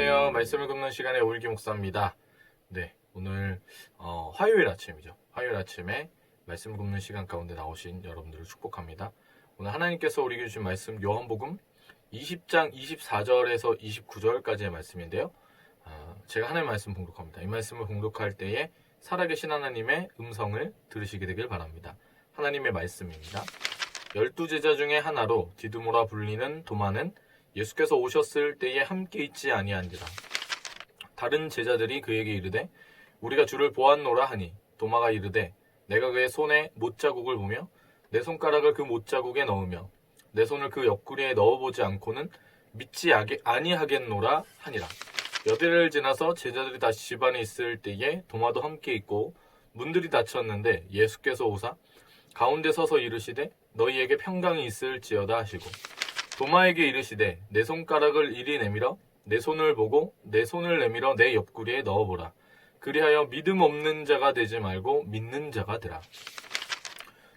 안녕하세요. 말씀을 굽는 시간의 오일기 목사입니다. 네, 오늘 화요일 아침이죠. 화요일 아침에 말씀을 굽는 시간 가운데 나오신 여러분들을 축복합니다. 오늘 하나님께서 우리에게 주신 말씀 요한복음 20장 24절에서 29절까지의 말씀인데요. 제가 하나님의 말씀 봉독합니다. 이 말씀을 봉독할 때에 살아계신 하나님의 음성을 들으시게 되길 바랍니다. 하나님의 말씀입니다. 12제자 중에 하나로 디두모라 불리는 도마는 예수께서 오셨을 때에 함께 있지 아니한지라. 다른 제자들이 그에게 이르되 우리가 주를 보았노라 하니 도마가 이르되 내가 그의 손에 못자국을 보며 내 손가락을 그 못자국에 넣으며 내 손을 그 옆구리에 넣어보지 않고는 믿지 아니하겠노라 하니라. 여대를 지나서 제자들이 다시 집안에 있을 때에 도마도 함께 있고 문들이 닫혔는데 예수께서 오사 가운데 서서 이르시되 너희에게 평강이 있을지어다 하시고 도마에게 이르시되 내 손가락을 이리 내밀어 내 손을 보고 내 손을 내밀어 내 옆구리에 넣어보라. 그리하여 믿음 없는 자가 되지 말고 믿는 자가 되라.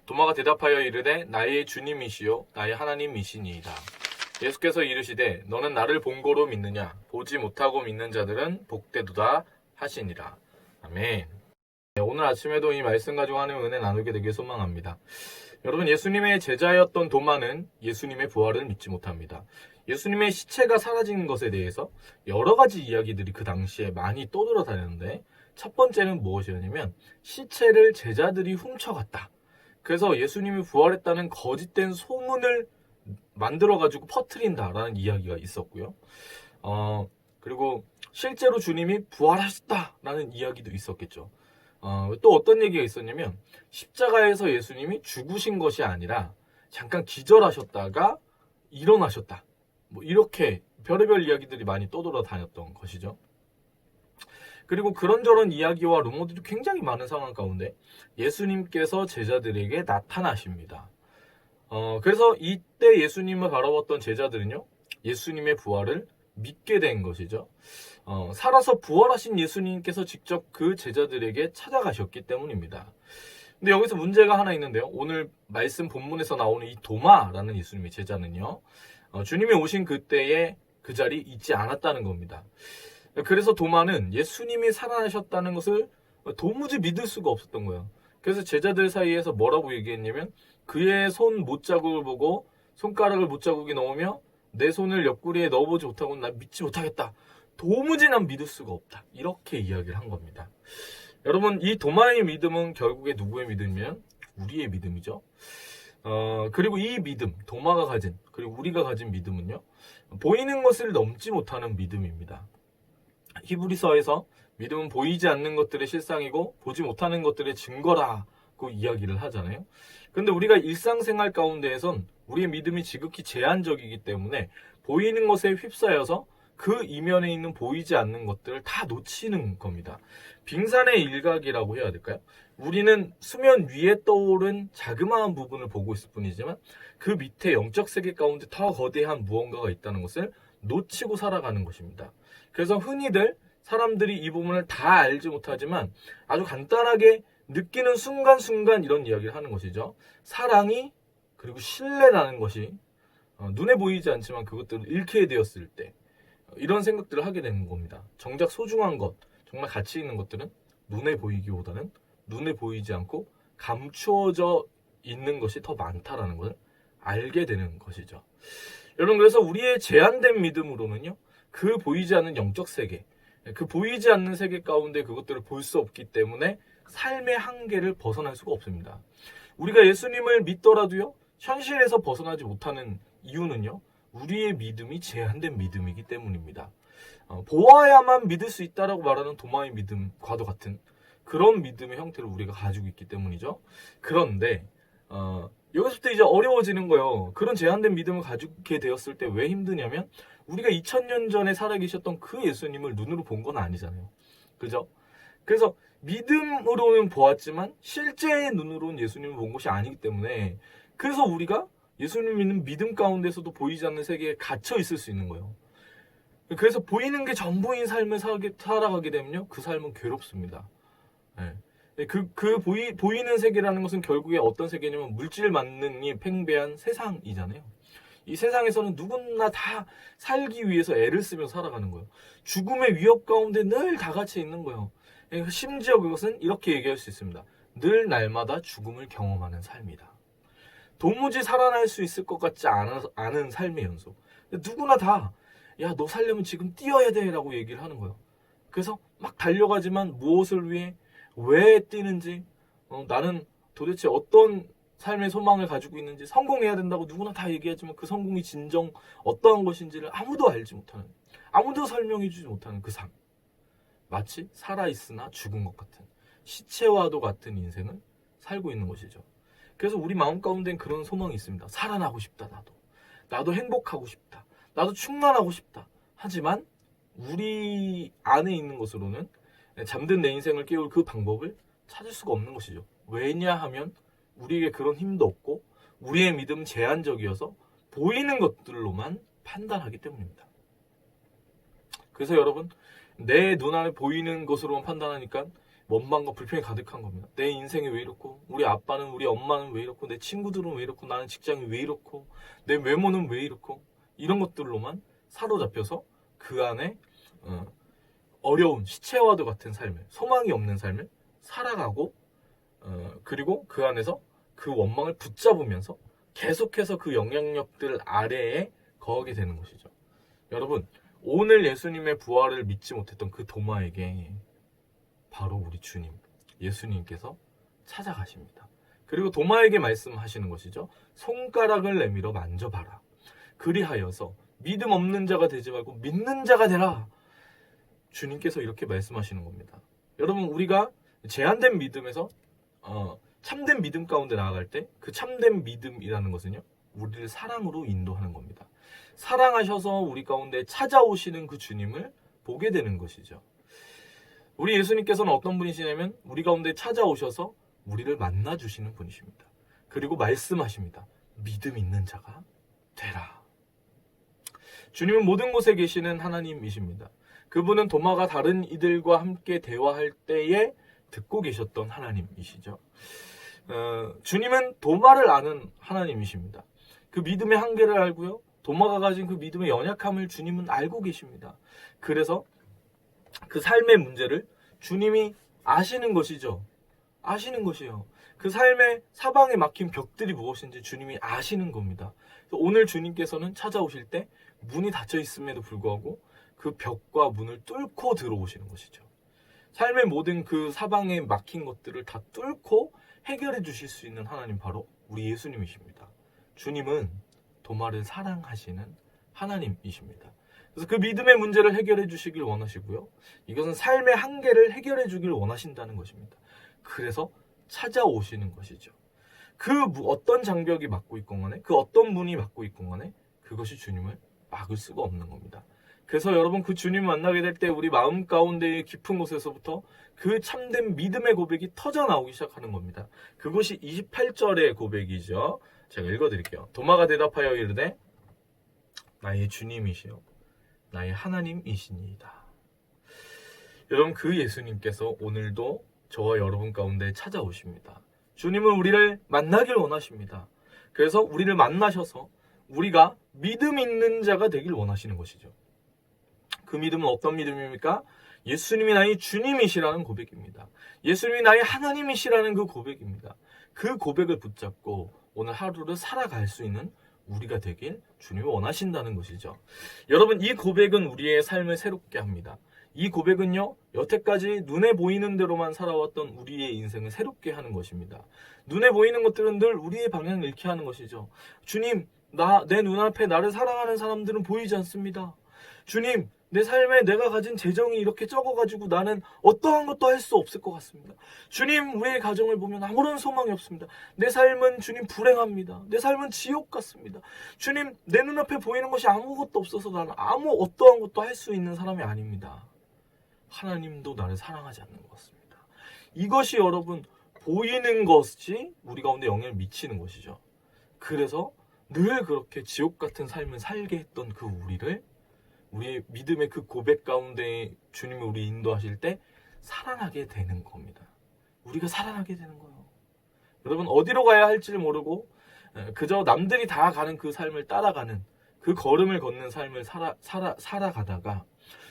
도마가 대답하여 이르되 나의 주님이시요 나의 하나님이시니이다. 예수께서 이르시되 너는 나를 본고로 믿느냐 보지 못하고 믿는 자들은 복되도다 하시니라. 아멘. 오늘 아침에도 이 말씀 가지고 하나님의 은혜 나누게 되길 소망합니다. 여러분, 예수님의 제자였던 도마는 예수님의 부활을 믿지 못합니다. 예수님의 시체가 사라진 것에 대해서 여러 가지 이야기들이 그 당시에 많이 떠돌아다녔는데 첫 번째는 무엇이었냐면 시체를 제자들이 훔쳐갔다. 그래서 예수님이 부활했다는 거짓된 소문을 만들어가지고 퍼뜨린다라는 이야기가 있었고요. 그리고 실제로 주님이 부활하셨다라는 이야기도 있었겠죠. 또 어떤 얘기가 있었냐면 십자가에서 예수님이 죽으신 것이 아니라 잠깐 기절하셨다가 일어나셨다. 뭐 이렇게 별의별 이야기들이 많이 떠돌아다녔던 것이죠. 그리고 그런저런 이야기와 루머들이 굉장히 많은 상황 가운데 예수님께서 제자들에게 나타나십니다. 그래서 이때 예수님을 바라봤던 제자들은요, 예수님의 부활을 믿게 된 것이죠. 살아서 부활하신 예수님께서 직접 그 제자들에게 찾아가셨기 때문입니다. 근데 여기서 문제가 하나 있는데요. 오늘 말씀 본문에서 나오는 이 도마라는 예수님의 제자는요, 주님이 오신 그때에 그 자리에 있지 않았다는 겁니다. 그래서 도마는 예수님이 살아나셨다는 것을 도무지 믿을 수가 없었던 거예요. 그래서 제자들 사이에서 뭐라고 얘기했냐면 그의 손 못자국을 보고 손가락을 못자국에 넣으며 내 손을 옆구리에 넣어보지 못하고는 난 믿지 못하겠다. 도무지 난 믿을 수가 없다. 이렇게 이야기를 한 겁니다. 여러분, 이 도마의 믿음은 결국에 누구의 믿음이면 우리의 믿음이죠. 그리고 이 믿음, 도마가 가진, 그리고 우리가 가진 믿음은요, 보이는 것을 넘지 못하는 믿음입니다. 히브리서에서 믿음은 보이지 않는 것들의 실상이고 보지 못하는 것들의 증거라고 이야기를 하잖아요. 근데 우리가 일상생활 가운데에선 우리의 믿음이 지극히 제한적이기 때문에 보이는 것에 휩싸여서 그 이면에 있는 보이지 않는 것들을 다 놓치는 겁니다. 빙산의 일각이라고 해야 될까요? 우리는 수면 위에 떠오른 자그마한 부분을 보고 있을 뿐이지만 그 밑에 영적 세계 가운데 더 거대한 무언가가 있다는 것을 놓치고 살아가는 것입니다. 그래서 흔히들 사람들이 이 부분을 다 알지 못하지만 아주 간단하게 느끼는 순간순간 이런 이야기를 하는 것이죠. 사랑이 그리고 신뢰라는 것이 눈에 보이지 않지만 그것들을 잃게 되었을 때 이런 생각들을 하게 되는 겁니다. 정작 소중한 것, 정말 가치 있는 것들은 눈에 보이기보다는 눈에 보이지 않고 감추어져 있는 것이 더 많다라는 걸 알게 되는 것이죠. 여러분, 그래서 우리의 제한된 믿음으로는요, 그 보이지 않는 영적 세계, 그 보이지 않는 세계 가운데 그것들을 볼 수 없기 때문에 삶의 한계를 벗어날 수가 없습니다. 우리가 예수님을 믿더라도요, 현실에서 벗어나지 못하는 이유는요, 우리의 믿음이 제한된 믿음이기 때문입니다. 보아야만 믿을 수 있다라고 말하는 도마의 믿음과도 같은 그런 믿음의 형태를 우리가 가지고 있기 때문이죠. 그런데 여기서부터 이제 어려워지는 거예요. 그런 제한된 믿음을 가지게 되었을 때 왜 힘드냐면 우리가 2000년 전에 살아계셨던 그 예수님을 눈으로 본 건 아니잖아요. 그죠? 그래서 믿음으로는 보았지만 실제의 눈으로는 예수님을 본 것이 아니기 때문에 그래서 우리가 예수님 믿는 믿음 가운데서도 보이지 않는 세계에 갇혀 있을 수 있는 거예요. 그래서 보이는 게 전부인 삶을 살아가게 되면요, 그 삶은 괴롭습니다. 보이는 세계라는 것은 결국에 어떤 세계냐면 물질 만능이 팽배한 세상이잖아요. 이 세상에서는 누구나 다 살기 위해서 애를 쓰며 살아가는 거예요. 죽음의 위협 가운데 늘 다 같이 있는 거예요. 심지어 그것은 이렇게 얘기할 수 있습니다. 늘 날마다 죽음을 경험하는 삶이다. 도무지 살아날 수 있을 것 같지 않은 삶의 연속. 누구나 다, 야, 너 살려면 지금 뛰어야 돼 라고 얘기를 하는 거예요. 그래서 막 달려가지만 무엇을 위해, 왜 뛰는지, 나는 도대체 어떤 삶의 소망을 가지고 있는지, 성공해야 된다고 누구나 다 얘기하지만 그 성공이 진정 어떠한 것인지를 아무도 알지 못하는, 아무도 설명해주지 못하는 그 삶. 마치 살아있으나 죽은 것 같은, 시체와도 같은 인생을 살고 있는 것이죠. 그래서 우리 마음 가운데는 그런 소망이 있습니다. 살아나고 싶다, 나도 행복하고 싶다. 나도 충만하고 싶다. 하지만 우리 안에 있는 것으로는 잠든 내 인생을 깨울 그 방법을 찾을 수가 없는 것이죠. 왜냐하면 우리에게 그런 힘도 없고 우리의 믿음은 제한적이어서 보이는 것들로만 판단하기 때문입니다. 그래서 여러분, 내 눈앞에 보이는 것으로만 판단하니까 원망과 불평이 가득한 겁니다. 내 인생이 왜 이렇고, 우리 아빠는, 우리 엄마는 왜 이렇고, 내 친구들은 왜 이렇고, 나는 직장이 왜 이렇고, 내 외모는 왜 이렇고, 이런 것들로만 사로잡혀서 그 안에 어려운 시체와도 같은 삶을, 소망이 없는 삶을 살아가고, 그리고 그 안에서 그 원망을 붙잡으면서 계속해서 그 영향력들 아래에 거하게 되는 것이죠. 여러분, 오늘 예수님의 부활을 믿지 못했던 그 도마에게 바로 우리 주님, 예수님께서 찾아가십니다. 그리고 도마에게 말씀하시는 것이죠. 손가락을 내밀어 만져봐라. 그리하여서 믿음 없는 자가 되지 말고 믿는 자가 되라. 주님께서 이렇게 말씀하시는 겁니다. 여러분, 우리가 제한된 믿음에서 참된 믿음 가운데 나아갈 때 그 참된 믿음이라는 것은요, 우리를 사랑으로 인도하는 겁니다. 사랑하셔서 우리 가운데 찾아오시는 그 주님을 보게 되는 것이죠. 우리 예수님께서는 어떤 분이시냐면 우리 가운데 찾아오셔서 우리를 만나주시는 분이십니다. 그리고 말씀하십니다. 믿음 있는 자가 되라. 주님은 모든 곳에 계시는 하나님이십니다. 그분은 도마가 다른 이들과 함께 대화할 때에 듣고 계셨던 하나님이시죠. 주님은 도마를 아는 하나님이십니다. 그 믿음의 한계를 알고요, 도마가 가진 그 믿음의 연약함을 주님은 알고 계십니다. 그래서 그 삶의 문제를 주님이 아시는 것이죠. 아시는 것이에요. 그 삶의 사방에 막힌 벽들이 무엇인지 주님이 아시는 겁니다. 오늘 주님께서는 찾아오실 때 문이 닫혀 있음에도 불구하고 그 벽과 문을 뚫고 들어오시는 것이죠. 삶의 모든 그 사방에 막힌 것들을 다 뚫고 해결해 주실 수 있는 하나님, 바로 우리 예수님이십니다. 주님은 도마를 사랑하시는 하나님이십니다. 그래서 그 믿음의 문제를 해결해 주시길 원하시고요, 이것은 삶의 한계를 해결해 주길 원하신다는 것입니다. 그래서 찾아오시는 것이죠. 그 어떤 장벽이 막고 있건 간에, 그 어떤 문이 막고 있건 간에 그것이 주님을 막을 수가 없는 겁니다. 그래서 여러분, 그 주님을 만나게 될 때 우리 마음 가운데의 깊은 곳에서부터 그 참된 믿음의 고백이 터져 나오기 시작하는 겁니다. 그것이 28절의 고백이죠. 제가 읽어드릴게요. 도마가 대답하여 이르되 나의 주님이시여 나의 하나님이시니이다. 여러분, 그 예수님께서 오늘도 저와 여러분 가운데 찾아오십니다. 주님은 우리를 만나길 원하십니다. 그래서 우리를 만나셔서 우리가 믿음 있는 자가 되길 원하시는 것이죠. 그 믿음은 어떤 믿음입니까? 예수님이 나의 주님이시라는 고백입니다. 예수님이 나의 하나님이시라는 그 고백입니다. 그 고백을 붙잡고 오늘 하루를 살아갈 수 있는 우리가 되길 주님이 원하신다는 것이죠. 여러분, 이 고백은 우리의 삶을 새롭게 합니다. 이 고백은요, 여태까지 눈에 보이는 대로만 살아왔던 우리의 인생을 새롭게 하는 것입니다. 눈에 보이는 것들은 늘 우리의 방향을 잃게 하는 것이죠. 주님, 내 눈앞에 나를 사랑하는 사람들은 보이지 않습니다. 주님, 내 삶에 내가 가진 재정이 이렇게 적어가지고 나는 어떠한 것도 할 수 없을 것 같습니다. 주님, 우리의 가정을 보면 아무런 소망이 없습니다. 내 삶은 주님 불행합니다. 내 삶은 지옥 같습니다. 주님, 내 눈앞에 보이는 것이 아무것도 없어서 나는 어떠한 것도 할 수 있는 사람이 아닙니다. 하나님도 나를 사랑하지 않는 것 같습니다. 이것이 여러분, 보이는 것이 우리 가운데 영향을 미치는 것이죠. 그래서 늘 그렇게 지옥 같은 삶을 살게 했던 그 우리의 믿음의 그 고백 가운데 주님이 우리 인도하실 때 살아나게 되는 겁니다. 우리가 살아나게 되는 거예요. 여러분, 어디로 가야 할지를 모르고 그저 남들이 다 가는 그 삶을 따라가는 그 걸음을 걷는 삶을 살아가다가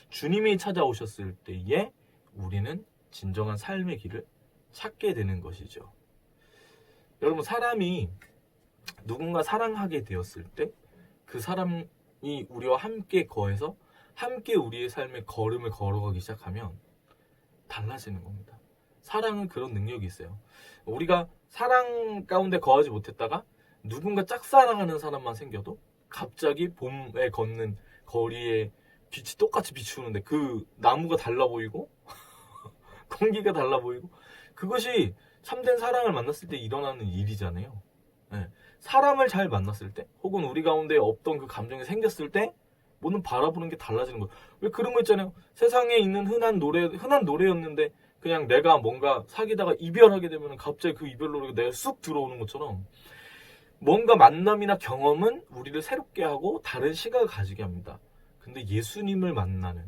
주님이 찾아오셨을 때에 우리는 진정한 삶의 길을 찾게 되는 것이죠. 여러분, 사람이 누군가 사랑하게 되었을 때 그 사람이 우리와 함께 거해서 함께 우리의 삶의 걸음을 걸어가기 시작하면 달라지는 겁니다. 사랑은 그런 능력이 있어요. 우리가 사랑 가운데 거하지 못했다가 누군가 짝사랑하는 사람만 생겨도 갑자기 봄에 걷는 거리에 빛이 똑같이 비추는데 그 나무가 달라 보이고 공기가 달라 보이고, 그것이 참된 사랑을 만났을 때 일어나는 일이잖아요. 네. 사람을 잘 만났을 때 혹은 우리 가운데 없던 그 감정이 생겼을 때 뭐는 바라보는 게 달라지는 거예요. 왜 그런 거 있잖아요. 세상에 있는 흔한 노래였는데 그냥 내가 뭔가 사귀다가 이별하게 되면 갑자기 그 이별 노래가 내가 쑥 들어오는 것처럼, 뭔가 만남이나 경험은 우리를 새롭게 하고 다른 시각을 가지게 합니다. 근데 예수님을 만나는,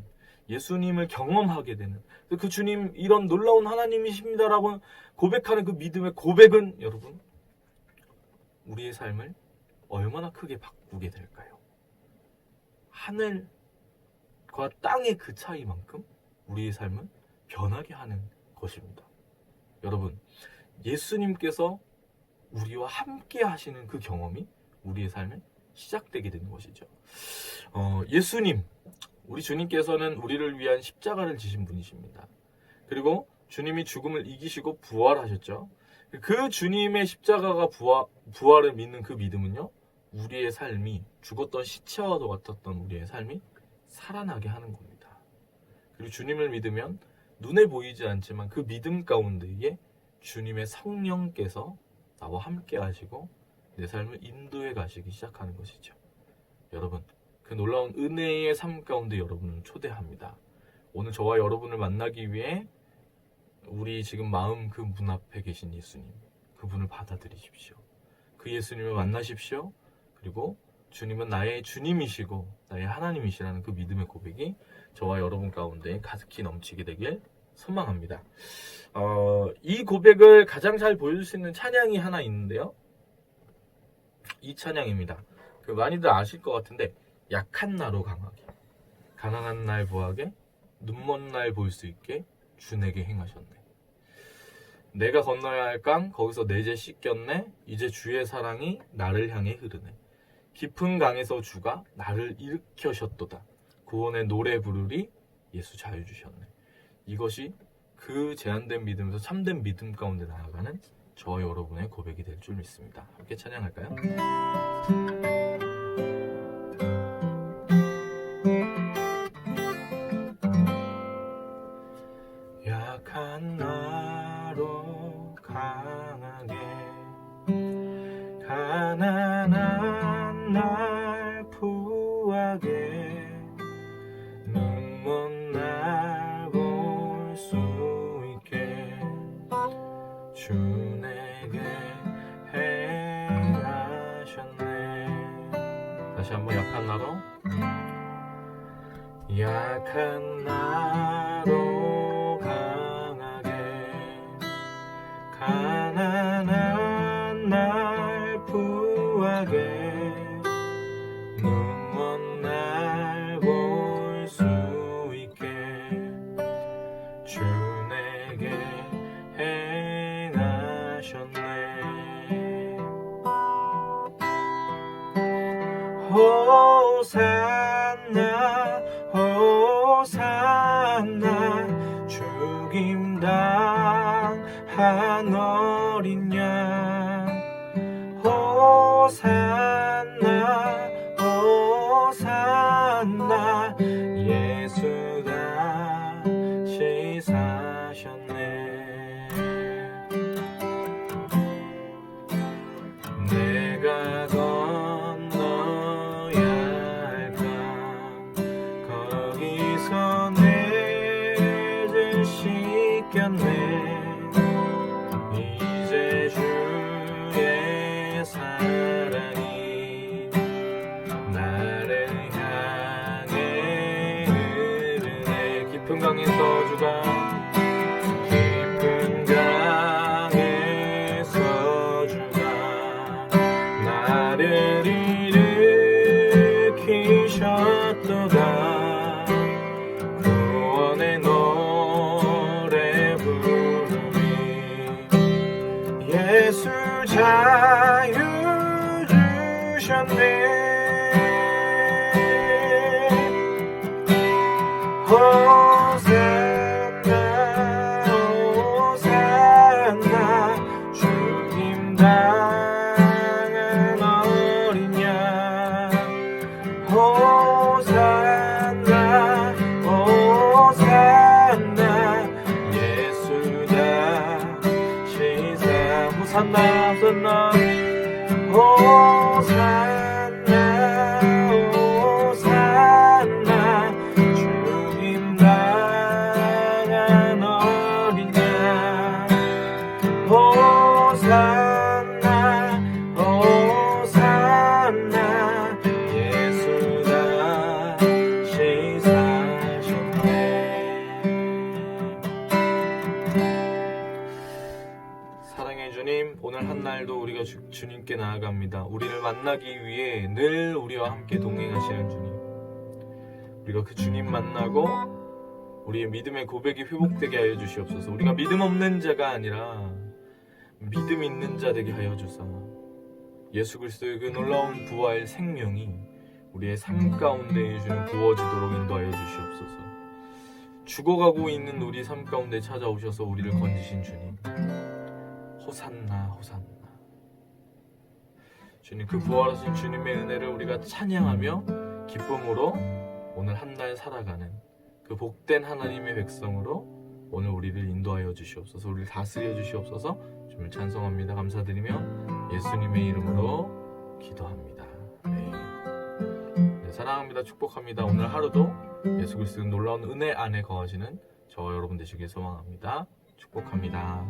예수님을 경험하게 되는 그 주님 이런 놀라운 하나님이십니다라고 고백하는 그 믿음의 고백은 여러분 우리의 삶을 얼마나 크게 바꾸게 될까요? 하늘과 땅의 그 차이만큼 우리의 삶은 변하게 하는 것입니다. 여러분, 예수님께서 우리와 함께 하시는 그 경험이 우리의 삶에 시작되게 되는 것이죠. 예수님, 우리 주님께서는 우리를 위한 십자가를 지신 분이십니다. 그리고 주님이 죽음을 이기시고 부활하셨죠. 그 주님의 십자가가 부활을 믿는 그 믿음은요, 우리의 삶이 죽었던 시체와도 같았던 우리의 삶이 살아나게 하는 겁니다. 그리고 주님을 믿으면 눈에 보이지 않지만 그 믿음 가운데에 주님의 성령께서 나와 함께 하시고 내 삶을 인도해 가시기 시작하는 것이죠. 여러분, 그 놀라운 은혜의 삶 가운데 여러분을 초대합니다. 오늘 저와 여러분을 만나기 위해 우리 지금 마음 그 문 앞에 계신 예수님, 그분을 받아들이십시오. 그 예수님을 만나십시오. 그리고 주님은 나의 주님이시고 나의 하나님이시라는 그 믿음의 고백이 저와 여러분 가운데 가득히 넘치게 되길 소망합니다. 이 고백을 가장 잘 보여줄 수 있는 찬양이 하나 있는데요. 이 찬양입니다. 많이들 아실 것 같은데, 약한 나로 강하게, 가난한 날 부하게, 눈먼 날 볼 수 있게 주 내게 행하셨네. 내가 건너야 할 강 거기서 내 죄 씻겼네. 이제 주의 사랑이 나를 향해 흐르네. 깊은 강에서 주가 나를 일으켜셨도다. 구원의 노래 부르리 예수 자유 주셨네. 이것이 그 제한된 믿음에서 참된 믿음 가운데 나아가는 저와 여러분의 고백이 될 줄 믿습니다. 함께 찬양할까요? 약한 나로 강하게, 가난한 날 부하게, 눈먼 날 볼 수 있게 주 내게 행하셨네. 다시 한번 약한 나로, 약한 나로 강하게, 가난한 날 부하게, 눈먼 날 볼 수 있게 주 내게 행하셨네. 호산나 호산나, 죽임당한 어린 양. 호산나 호산나, 예수 다시 사셨네. 내가 건너야 할 강 거기서 내 죄 씻겼네. 이제 주의 사랑이 호산나 호산나 죽임당한 어린 양 호산나 호산나 예수다 시사 호산나 호산나 호산나 호산나 죽임당한 어린 양 호산나 호산나 예수가 시사하셨네. 사랑의 주님, 오늘 한날도 우리가 주님께 나아갑니다. 우리를 만나기 위해 늘 우리와 함께 동행하시는 주님, 우리가 그 주님 만나고 우리의 믿음의 고백이 회복되게 하여 주시옵소서. 우리가 믿음 없는 자가 아니라 믿음 있는 자 되게 하여 주사, 예수 그리스도의 그 놀라운 부활 생명이 우리의 삶 가운데 주는 부어지도록 인도하여 주시옵소서. 죽어가고 있는 우리 삶 가운데 찾아오셔서 우리를 건지신 주님, 호산나 호산나. 주님, 그 부활하신 주님의 은혜를 우리가 찬양하며 기쁨으로 오늘 한 날 살아가는 그 복된 하나님의 백성으로 오늘 우리를 인도하여 주시옵소서. 우리를 다스려 주시옵소서. 주님을 찬송합니다. 감사드리며 예수님의 이름으로 기도합니다. 네, 사랑합니다. 축복합니다. 오늘 하루도 예수 그리스도의 놀라운 은혜 안에 거하시는 저와 여러분 되시길 소망합니다. 축복합니다.